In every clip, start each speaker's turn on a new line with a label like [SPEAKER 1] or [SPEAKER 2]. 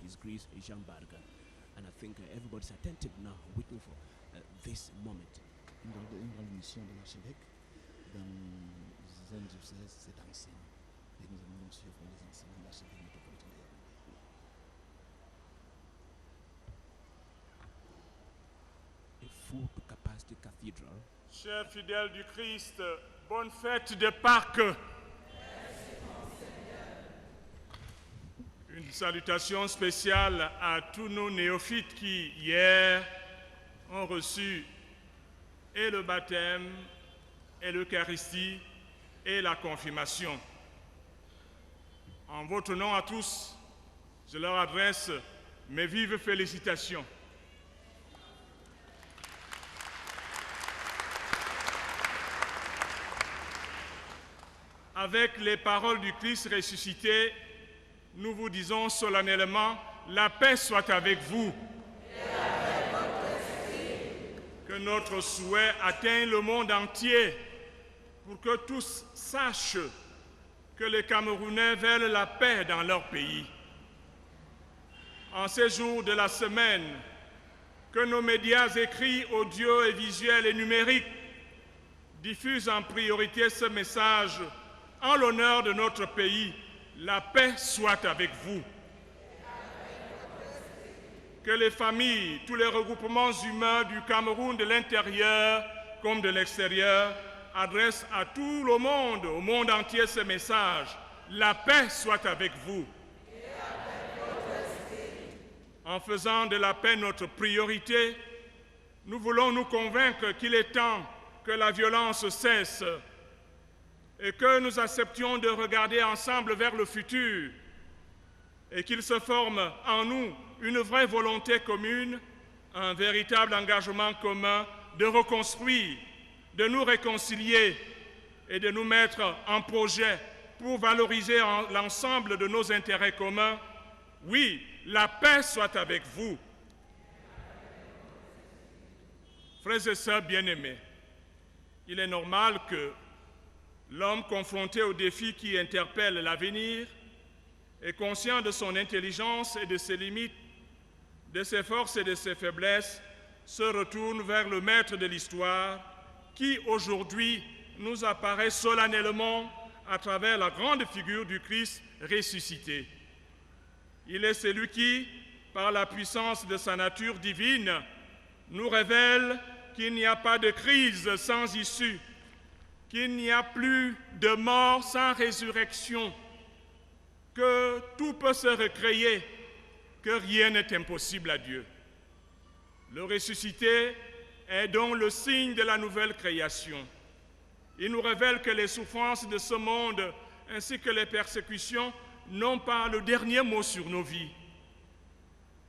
[SPEAKER 1] His Grace, Jean Barga. And I think everybody's attentive now, waiting for this moment.
[SPEAKER 2] Une grande mission de l'archevêque dans un diocèse, c'est d'enseigner. Et nous allons donc suivre les enseignements de l'archevêque métropolitain de
[SPEAKER 1] Yaoundé. A full capacity cathedral.
[SPEAKER 3] Chers fidèles du Christ, bonne fête de Pâques. Une salutation spéciale à tous nos néophytes qui, hier, ont reçu et le baptême, et l'Eucharistie, et la confirmation. En votre nom à tous, je leur adresse mes vives félicitations. Avec les paroles du Christ ressuscité, nous vous disons solennellement, la paix soit avec vous. Que notre souhait atteigne le monde entier pour que tous sachent que les Camerounais veulent la paix dans leur pays. En ces jours de la semaine, que nos médias écrits, audio et visuels et numériques diffusent en priorité ce message en l'honneur de notre pays. La paix soit avec vous. Que les familles, tous les regroupements humains du Cameroun, de l'intérieur comme de l'extérieur, adressent à tout le monde, au monde entier, ce message. La paix soit avec vous. En faisant de la paix notre priorité, nous voulons nous convaincre qu'il est temps que la violence cesse et que nous acceptions de regarder ensemble vers le futur et qu'il se forme en nous une vraie volonté commune, un véritable engagement commun de reconstruire, de nous réconcilier et de nous mettre en projet pour valoriser l'ensemble de nos intérêts communs. Oui, la paix soit avec vous. Frères et sœurs bien-aimés, il est normal que l'homme confronté aux défis qui interpellent l'avenir est conscient de son intelligence et de ses limites, de ses forces et de ses faiblesses, se retourne vers le maître de l'histoire qui aujourd'hui nous apparaît solennellement à travers la grande figure du Christ ressuscité. Il est celui qui, par la puissance de sa nature divine, nous révèle qu'il n'y a pas de crise sans issue, qu'il n'y a plus de mort sans résurrection, que tout peut se recréer, que rien n'est impossible à Dieu. Le ressuscité est donc le signe de la nouvelle création. Il nous révèle que les souffrances de ce monde ainsi que les persécutions n'ont pas le dernier mot sur nos vies.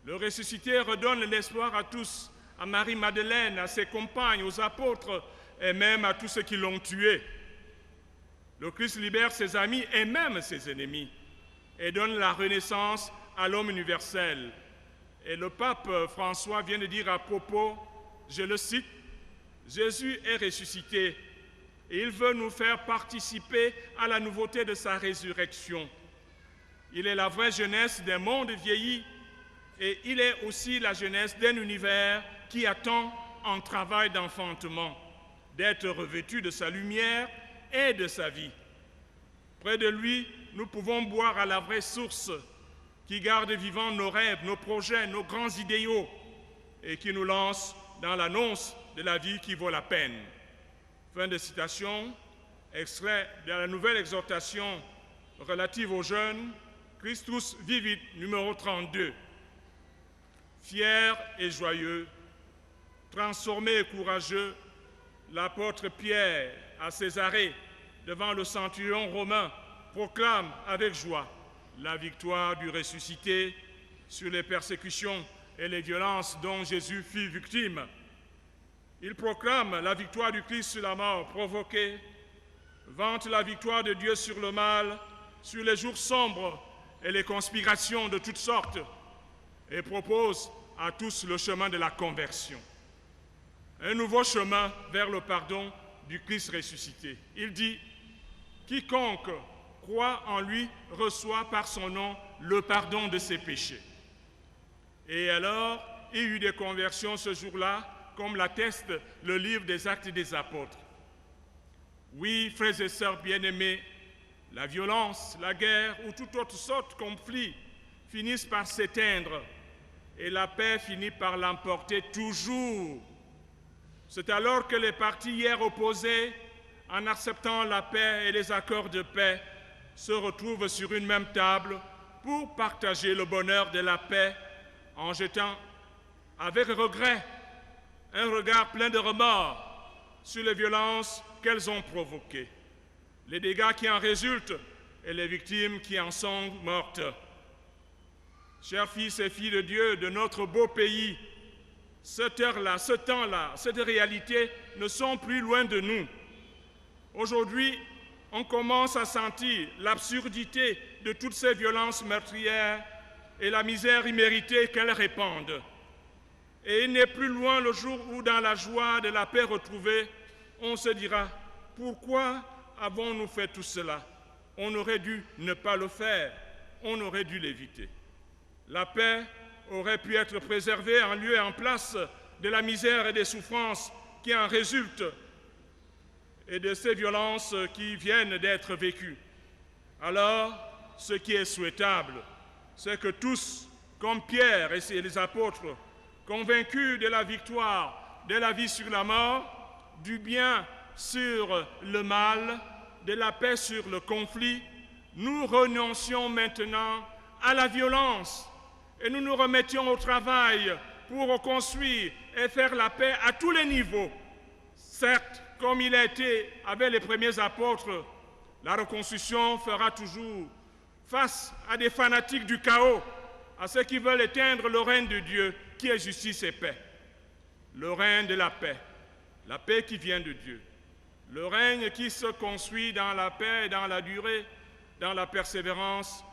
[SPEAKER 3] Le ressuscité redonne l'espoir à tous, à Marie-Madeleine, à ses compagnes, aux apôtres et même à tous ceux qui l'ont tué. Le Christ libère ses amis et même ses ennemis et donne la renaissance à l'homme universel. Et le pape François vient de dire à propos, je le cite, « Jésus est ressuscité et il veut nous faire participer à la nouveauté de sa résurrection. Il est la vraie jeunesse d'un monde vieilli et il est aussi la jeunesse d'un univers qui attend un travail d'enfantement, d'être revêtu de sa lumière et de sa vie. Près de lui, nous pouvons boire à la vraie source qui garde vivants nos rêves, nos projets, nos grands idéaux et qui nous lance dans l'annonce de la vie qui vaut la peine. » Fin de citation, extrait de la nouvelle exhortation relative aux jeunes, Christus Vivit, numéro 32. Fier et joyeux, transformé et courageux, l'apôtre Pierre à Césarée, devant le centurion romain, proclame avec joie la victoire du ressuscité sur les persécutions et les violences dont Jésus fut victime. Il proclame la victoire du Christ sur la mort provoquée, vante la victoire de Dieu sur le mal, sur les jours sombres et les conspirations de toutes sortes, et propose à tous le chemin de la conversion. Un nouveau chemin vers le pardon du Christ ressuscité. Il dit, « Quiconque croit en lui reçoit par son nom le pardon de ses péchés. » Et alors, il y eut des conversions ce jour-là, comme l'atteste le livre des Actes des Apôtres. Oui, frères et sœurs bien-aimés, la violence, la guerre ou toute autre sorte de conflit finissent par s'éteindre et la paix finit par l'emporter toujours. C'est alors que les partis hier opposés, en acceptant la paix et les accords de paix, se retrouvent sur une même table pour partager le bonheur de la paix en jetant avec regret un regard plein de remords sur les violences qu'elles ont provoquées, les dégâts qui en résultent et les victimes qui en sont mortes. Chers fils et filles de Dieu de notre beau pays, cette heure-là, ce temps-là, cette réalité ne sont plus loin de nous. Aujourd'hui, on commence à sentir l'absurdité de toutes ces violences meurtrières et la misère imméritée qu'elles répandent. Et il n'est plus loin le jour où, dans la joie de la paix retrouvée, on se dira « Pourquoi avons-nous fait tout cela? On aurait dû ne pas le faire, on aurait dû l'éviter. » La paix aurait pu être préservée en lieu et en place de la misère et des souffrances qui en résultent et de ces violences qui viennent d'être vécues. Alors, ce qui est souhaitable, c'est que tous, comme Pierre et les apôtres, convaincus de la victoire de la vie sur la mort, du bien sur le mal, de la paix sur le conflit, nous renoncions maintenant à la violence et nous nous remettions au travail pour reconstruire et faire la paix à tous les niveaux. Certes, comme il a été avec les premiers apôtres, la reconstruction fera toujours face à des fanatiques du chaos, à ceux qui veulent éteindre le règne de Dieu, qui est justice et paix. Le règne de la paix qui vient de Dieu, le règne qui se construit dans la paix, dans la durée, dans la persévérance,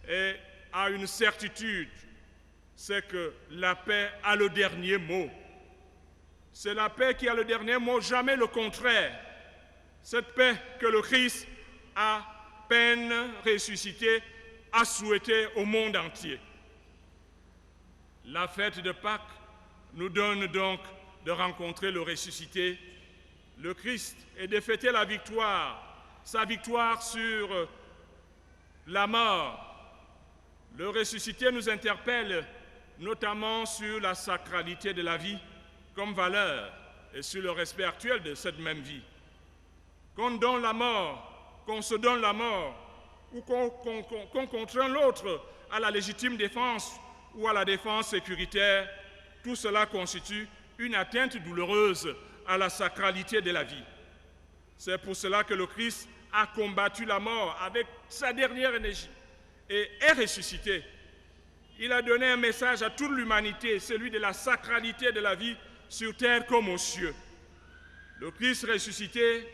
[SPEAKER 3] et a une certitude, c'est que la paix a le dernier mot. C'est la paix qui a le dernier mot, jamais le contraire. Cette paix que le Christ, à peine ressuscité, a souhaité au monde entier. La fête de Pâques nous donne donc de rencontrer le ressuscité, le Christ, et de fêter la victoire, sa victoire sur la mort. Le ressuscité nous interpelle notamment sur la sacralité de la vie comme valeur et sur le respect actuel de cette même vie. Qu'on donne la mort, qu'on se donne la mort, ou qu'on contraint l'autre à la légitime défense ou à la défense sécuritaire, tout cela constitue une atteinte douloureuse à la sacralité de la vie. C'est pour cela que le Christ a combattu la mort avec sa dernière énergie et est ressuscité. Il a donné un message à toute l'humanité, celui de la sacralité de la vie sur terre comme aux cieux. Le Christ ressuscité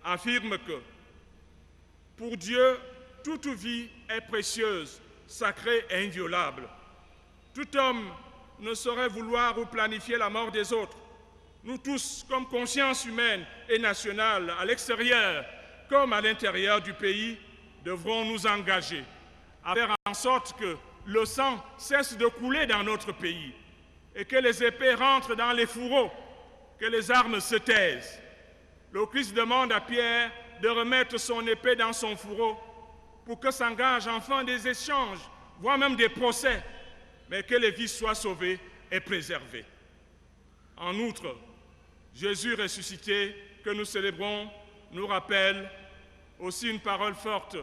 [SPEAKER 3] affirme que pour Dieu, toute vie est précieuse, sacrée et inviolable. Tout homme ne saurait vouloir ou planifier la mort des autres. Nous tous, comme conscience humaine et nationale, à l'extérieur comme à l'intérieur du pays, devrons nous engager à faire en sorte que le sang cesse de couler dans notre pays et que les épées rentrent dans les fourreaux, que les armes se taisent. Le Christ demande à Pierre de remettre son épée dans son fourreau pour que s'engagent enfin des échanges, voire même des procès, mais que les vies soient sauvées et préservées. En outre, Jésus ressuscité que nous célébrons nous rappelle aussi une parole forte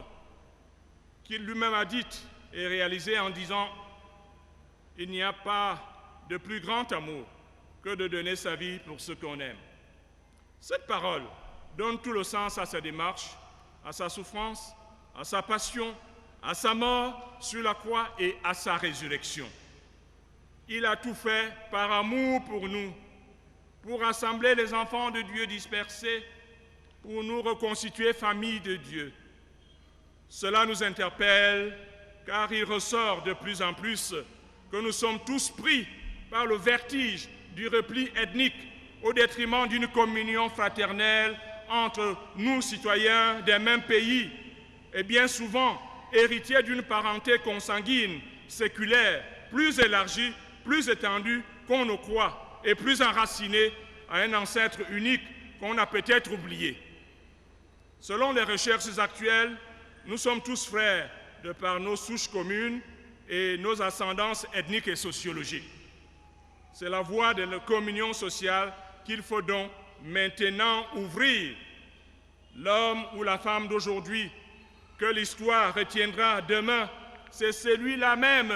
[SPEAKER 3] qu'il lui-même a dite et réalisée en disant « Il n'y a pas de plus grand amour que de donner sa vie pour ceux qu'on aime ». Cette parole donne tout le sens à sa démarche, à sa souffrance, à sa passion, à sa mort sur la croix et à sa résurrection. Il a tout fait par amour pour nous, pour rassembler les enfants de Dieu dispersés, pour nous reconstituer famille de Dieu. Cela nous interpelle, car il ressort de plus en plus que nous sommes tous pris par le vertige du repli ethnique au détriment d'une communion fraternelle entre nous, citoyens des mêmes pays, et bien souvent héritiers d'une parenté consanguine, séculaire, plus élargie plus étendue qu'on ne croit et plus enracinée à un ancêtre unique qu'on a peut-être oublié. Selon les recherches actuelles, nous sommes tous frères de par nos souches communes et nos ascendances ethniques et sociologiques. C'est la voie de la communion sociale qu'il faut donc maintenant ouvrir. L'homme ou la femme d'aujourd'hui que l'histoire retiendra demain, c'est celui-là même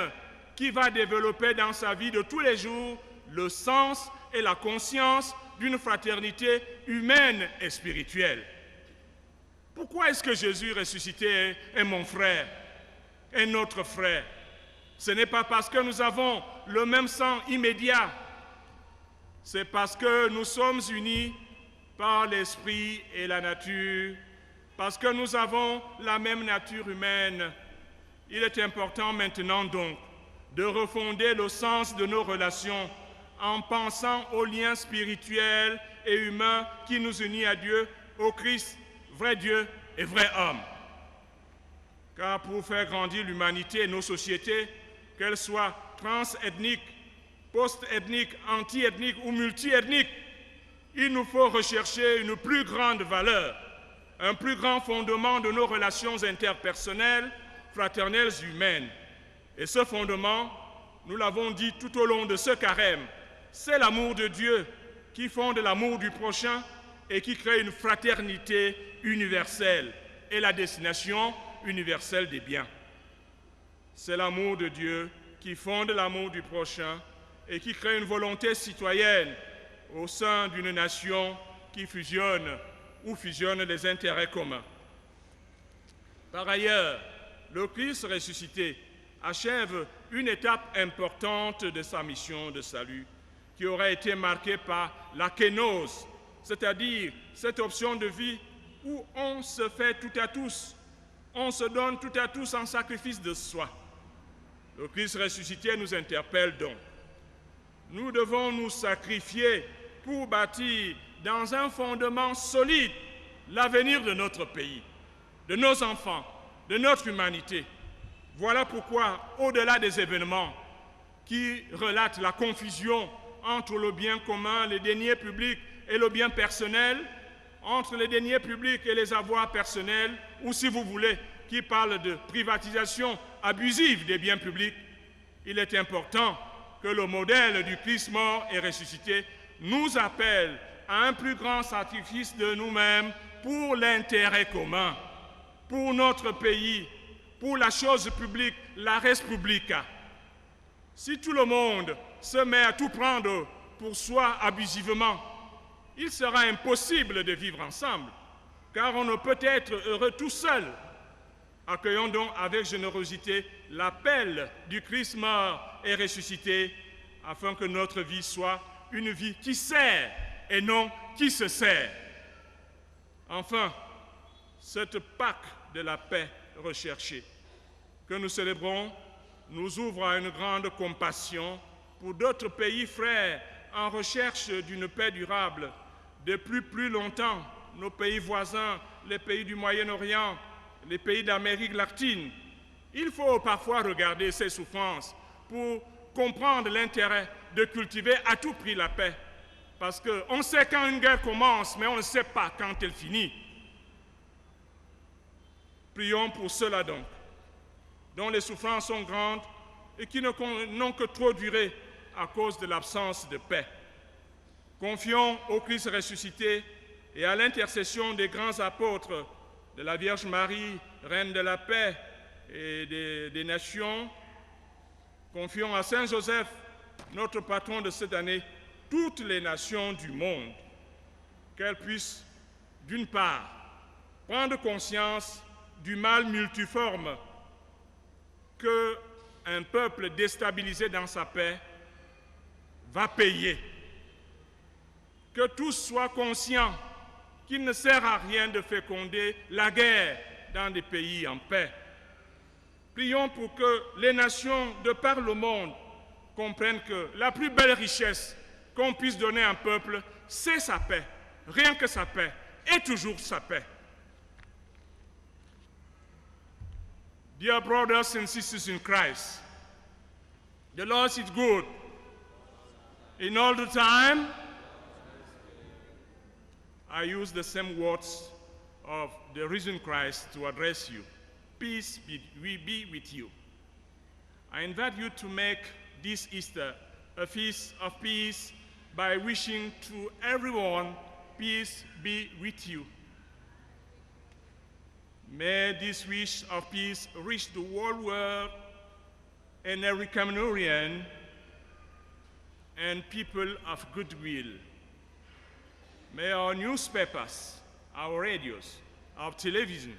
[SPEAKER 3] qui va développer dans sa vie de tous les jours le sens et la conscience d'une fraternité humaine et spirituelle. Pourquoi est-ce que Jésus ressuscité est mon frère, est notre frère? Ce n'est pas parce que nous avons le même sang immédiat, c'est parce que nous sommes unis par l'esprit et la nature, parce que nous avons la même nature humaine. Il est important maintenant donc de refonder le sens de nos relations en pensant aux liens spirituels et humains qui nous unissent à Dieu, au Christ, vrai Dieu et vrai homme. Car pour faire grandir l'humanité et nos sociétés, qu'elles soient transethniques, post-ethniques, anti-ethniques ou multi-ethniques, il nous faut rechercher une plus grande valeur, un plus grand fondement de nos relations interpersonnelles, fraternelles, humaines. Et ce fondement, nous l'avons dit tout au long de ce carême, c'est l'amour de Dieu qui fonde l'amour du prochain et qui crée une fraternité universelle et la destination universelle des biens. C'est l'amour de Dieu qui fonde l'amour du prochain et qui crée une volonté citoyenne au sein d'une nation qui fusionne ou fusionne les intérêts communs. Par ailleurs, le Christ ressuscité achève une étape importante de sa mission de salut qui aurait été marquée par la kénose, c'est-à-dire cette option de vie où on se fait tout à tous, on se donne tout à tous en sacrifice de soi. Le Christ ressuscité nous interpelle donc. Nous devons nous sacrifier pour bâtir dans un fondement solide l'avenir de notre pays, de nos enfants, de notre humanité. Voilà pourquoi, au-delà des événements qui relatent la confusion entre le bien commun, les deniers publics et le bien personnel, entre les deniers publics et les avoirs personnels, ou si vous voulez, qui parlent de privatisation abusive des biens publics, il est important que le modèle du Christ mort et ressuscité nous appelle à un plus grand sacrifice de nous-mêmes pour l'intérêt commun, pour notre pays, pour la chose publique, la res publica. Si tout le monde se met à tout prendre pour soi abusivement, il sera impossible de vivre ensemble, car on ne peut être heureux tout seul. Accueillons donc avec générosité l'appel du Christ mort et ressuscité, afin que notre vie soit une vie qui sert et non qui se sert. Enfin, cette Pâque de la paix recherchée que nous célébrons nous ouvre à une grande compassion pour d'autres pays frères en recherche d'une paix durable. Depuis plus longtemps, nos pays voisins, les pays du Moyen-Orient, les pays d'Amérique latine, il faut parfois regarder ces souffrances pour comprendre l'intérêt de cultiver à tout prix la paix. Parce qu'on sait quand une guerre commence, mais on ne sait pas quand elle finit. Prions pour cela donc, dont les souffrances sont grandes et qui n'ont que trop duré à cause de l'absence de paix. Confions au Christ ressuscité et à l'intercession des grands apôtres, de la Vierge Marie, Reine de la paix et des nations. Confions à Saint Joseph, notre patron de cette année, toutes les nations du monde, qu'elles puissent, d'une part, prendre conscience du mal multiforme qu'un peuple déstabilisé dans sa paix va payer. Que tous soient conscients qu'il ne sert à rien de féconder la guerre dans des pays en paix. Prions pour que les nations de par le monde comprennent que la plus belle richesse qu'on puisse donner à un peuple, c'est sa paix, rien que sa paix, et toujours sa paix. Dear brothers and sisters in Christ, the Lord is good In all the time, I use the same words of the risen Christ to address you. Peace be with you. I invite you to make this Easter a feast of peace by wishing to everyone, peace be with you. May this wish of peace reach the whole world and every Cameroonian and people of goodwill. May our newspapers, our radios, our television,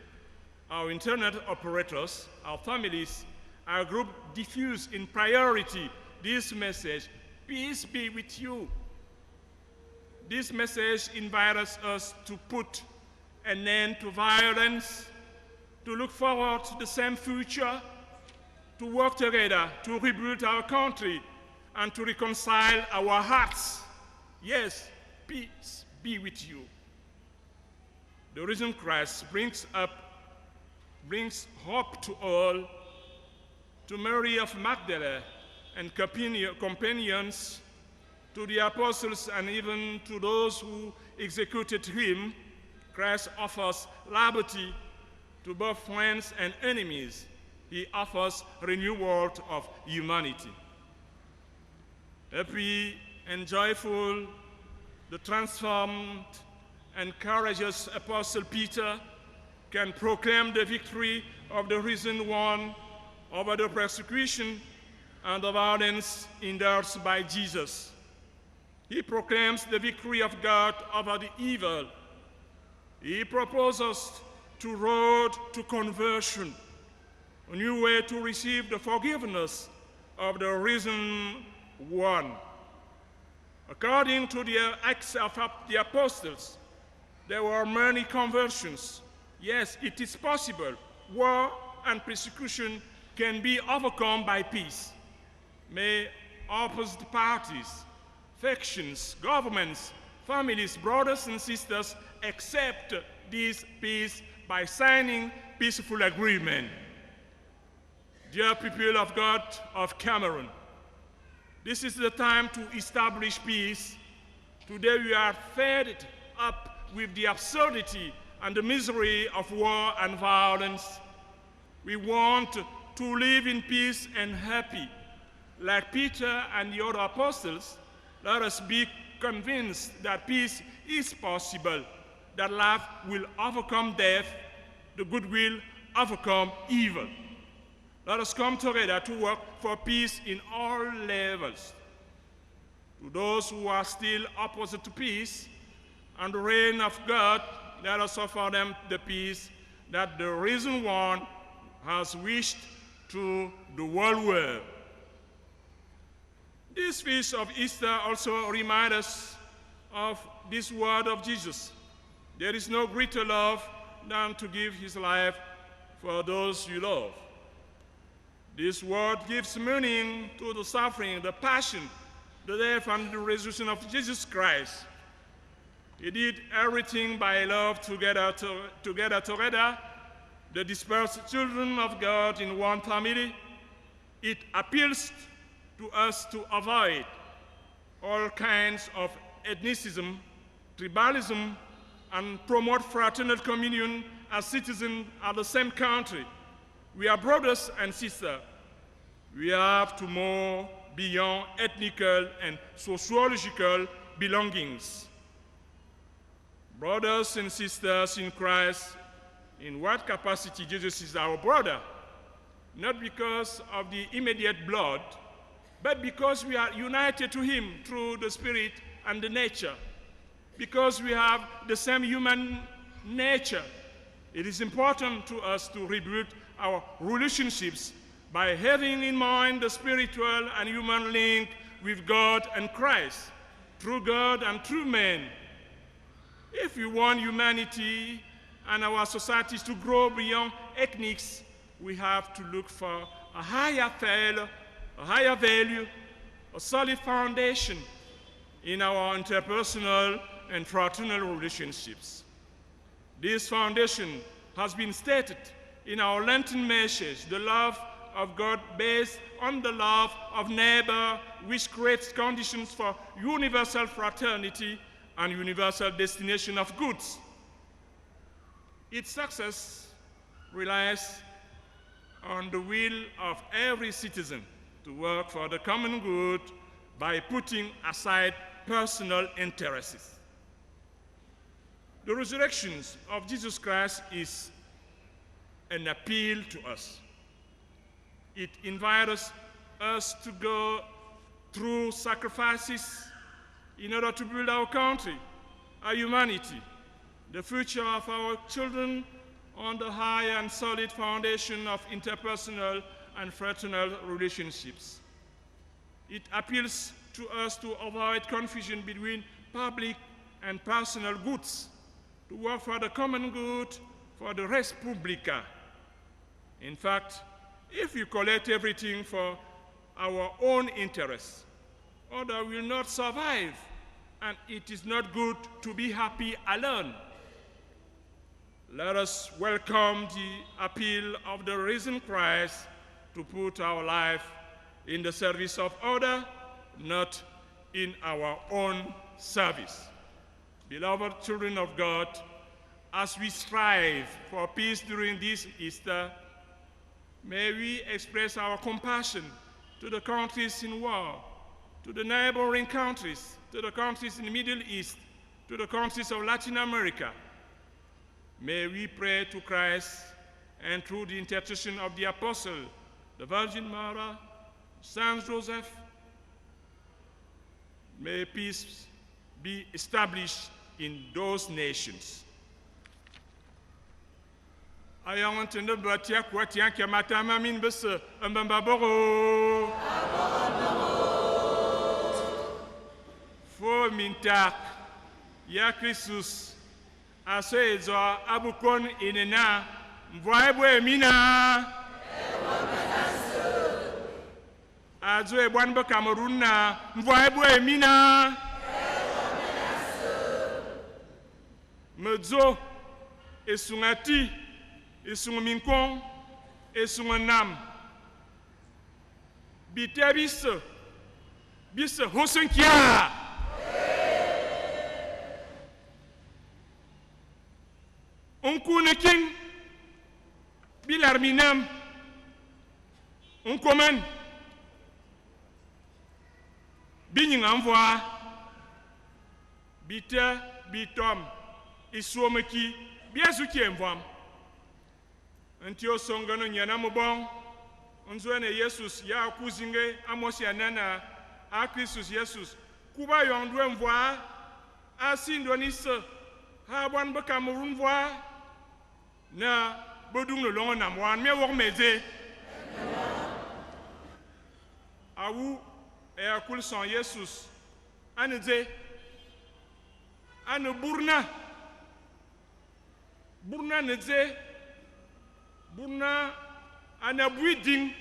[SPEAKER 3] our internet operators, our families, our group diffuse in priority this message, peace be with you. This message invites us to put an end to violence, to look forward to the same future, to work together to rebuild our country and to reconcile our hearts. Yes, peace be with you. The risen Christ brings hope to all, to Mary of Magdala and companions, to the apostles and even to those who executed him. Christ offers liberty to both friends and enemies. He offers renewal of humanity. Happy and joyful, the transformed and courageous Apostle Peter can proclaim the victory of the risen one over the persecution and the violence endured by Jesus. He proclaims the victory of God over the evil. He proposes to road to conversion, a new way to receive the forgiveness of the risen one. According to the Acts of the Apostles, there were many conversions. Yes, it is possible. War and persecution can be overcome by peace. May opposite parties, factions, governments, families, brothers and sisters accept this peace by signing peaceful agreement. Dear people of God of Cameroon, this is the time to establish peace. Today we are fed up with the absurdity and the misery of war and violence. We want to live in peace and happy. Like Peter and the other apostles, let us be convinced that peace is possible, that love will overcome death, the good will overcome evil. Let us come together to work for peace in all levels. To those who are still opposite to peace and the reign of God, let us offer them the peace that the risen one has wished to the whole world. This feast of Easter also reminds us of this word of Jesus. There is no greater love than to give his life for those you love. This word gives meaning to the suffering, the passion, the death, and the resurrection of Jesus Christ. He did everything by love together, the dispersed children of God in one family. It appeals to us to avoid all kinds of ethnicism, tribalism, and promote fraternal communion as citizens of the same country. We are brothers and sisters. We have to move beyond ethnical and sociological belongings. Brothers and sisters in Christ, in what capacity Jesus is our brother? Not because of the immediate blood, but because we are united to him through the Spirit and the nature. Because we have the same human nature, it is important to us to rebuild our relationships by having in mind the spiritual and human link with God and Christ, through God and through men. If we want humanity and our societies to grow beyond ethnics, we have to look for a higher value, a solid foundation in our interpersonal and fraternal relationships. This foundation has been stated in our Lenten message, the love of God based on the love of neighbor, which creates conditions for universal fraternity and universal destination of goods. Its success relies on the will of every citizen to work for the common good by putting aside personal interests. The resurrection of Jesus Christ is an appeal to us. It invites us to go through sacrifices in order to build our country, our humanity, the future of our children on the high and solid foundation of interpersonal and fraternal relationships. It appeals to us to avoid confusion between public and personal goods, to work for the common good, for the res publica. In fact, if we collect everything for our own interests, others will not survive, and it is not good to be happy alone. Let us welcome the appeal of the risen Christ to put our life in the service of others, not in our own service. Beloved children of God, as we strive for peace during this Easter, may we express our compassion to the countries in war, to the neighboring countries, to the countries in the Middle East, to the countries of Latin America. May we pray to Christ, and through the intercession of the Apostle, the Virgin Mary, Saint Joseph, may peace be established in those nations. Ayang entende batia kuatia kia matama min bese mbambaboro. Fo mintak ya Christus asezo abukon inena mvoebwe mina. Azo ebwan ba Cameroon na mvoebwe mina. Medzo esungati esung minkong esung nam bite bis hosenkia onkunekin bilarminam onkomen binyinga mvoa bite bitom isomeki biazuki mvoam Antio songano nyana mubong onzwene Jesus ya kuzinge amosi anana a Christus Jesus kuba yondwe mvoa asindonise ha bwan ba Cameroon voa na bodung no longo na mwan me wok meze awu e akul son Jesus aneze ane burna neze Buna anabuiding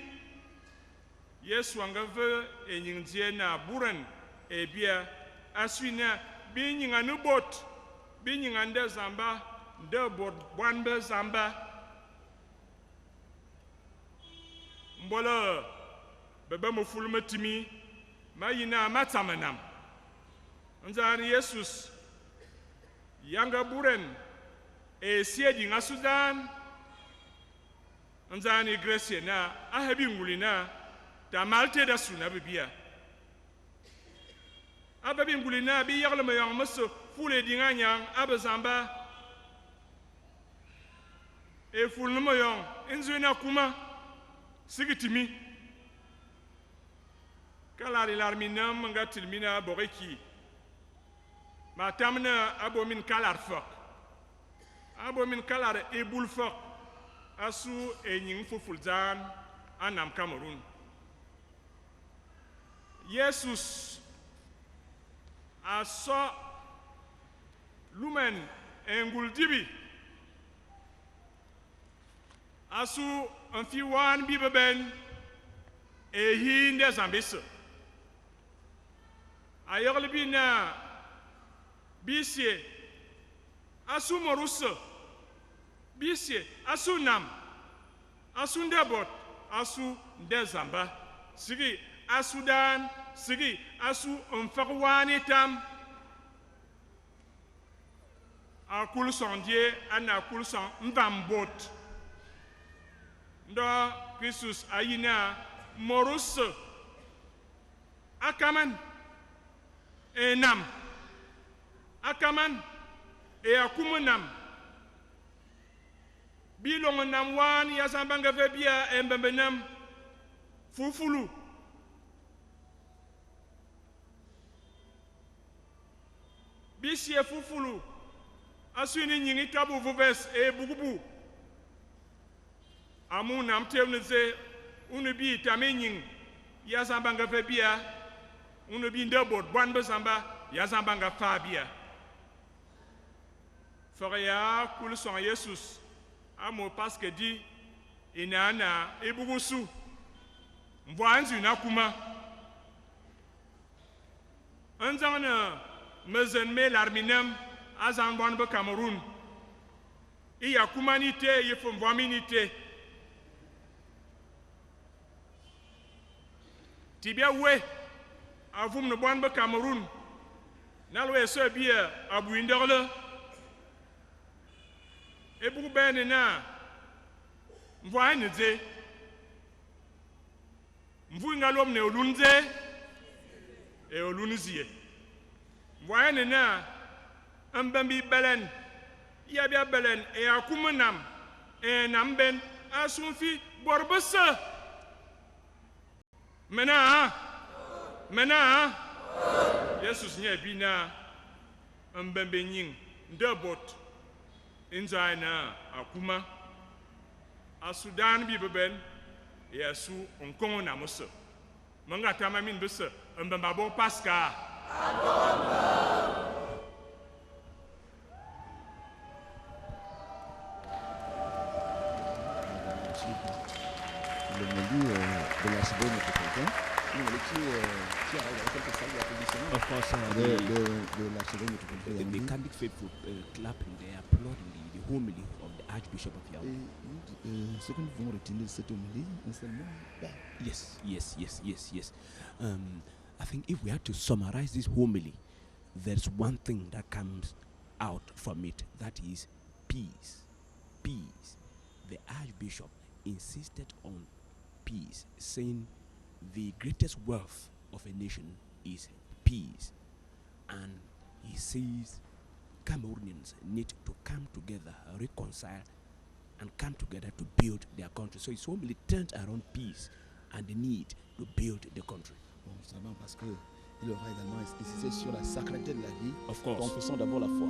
[SPEAKER 3] Yesu angave enyingzie na buran ebia aswina binyinga nubot binyinga nde zamba nde bot bwanbe zamba mbola bebe mufulmetimi mayina matamenam nzani Jesus yanga buran esiedi nga Sudan Nzani Gracie na ahabi ngulina tamalte da suna bibia ababi ngulina bi yagle mayang maso fule dinganyang abazamba e fulno mayang enzuna kuma sigitimi kala larminam ngatilmina boreki matamna abomin kalar fak abomin kalar ebul fak asu enying fufulzan anam Cameroon. Jesus aso lumen enguldibi asu anfiwan bibeben ehinde zambese ayoglibina bisie asu moruso Bisye, asu nam, asu ndebot, asu ndezamba sigi a Sudan sigi asu mfarwani tam a kul sondie ana kul son mbambot ndo Christus ayina morus akaman enam akaman e akumunam bilong nam wan ya sambanga vebia embembenam fufulu bisie fufulu asuni nyingi tabu vuves e bugubu amu nam temneze unu bi tamenying ya sambanga vebia unu bi ndebot bwan samba ya sambanga fabia Faria kul son Jesus amo parce que dit inana ebugusu mwanzu na kuma anzana mezen me l'arminam azan bon be Cameroun iya kumanite yefo mwaminite tibia we avum no bon be Cameroun nalwe so bia abu inderle ebugu bene na mvwa nze mvu ngalom ne olunze e olunzie mvwa na ambambi belen ya bia belen e akumunam e namben asunfi borbasa mena Jesus nye bina ambambe nyin ndebot inzaina akuma a Sudan bi beben ya su onkongo na muso manga tama min bese mbamba bo paska
[SPEAKER 2] le Mali de l'archevêque métropolitain, qui arrive à quelques salles d'applaudissements.
[SPEAKER 1] Of course,
[SPEAKER 2] de l'archevêque métropolitain.
[SPEAKER 1] the Catholic faithful clapping, they applauding the homily of the Archbishop of Yaoundé.
[SPEAKER 2] Ce que nous pouvons retenir de cette homélie, seulement.
[SPEAKER 1] Yes. I think if we had to summarize this homily, there's one thing that comes out from it, that is peace. Peace. The Archbishop insisted on peace, saying the greatest wealth of a nation is peace. And he says Cameroonians need to come together, reconcile, and come together to build their country. So it's only turned around peace and the need to build the country.
[SPEAKER 2] Bon, ça va parce que il aura également insisté sur la sacralité de la vie.
[SPEAKER 1] Of course.
[SPEAKER 2] Confessons d'abord la foi.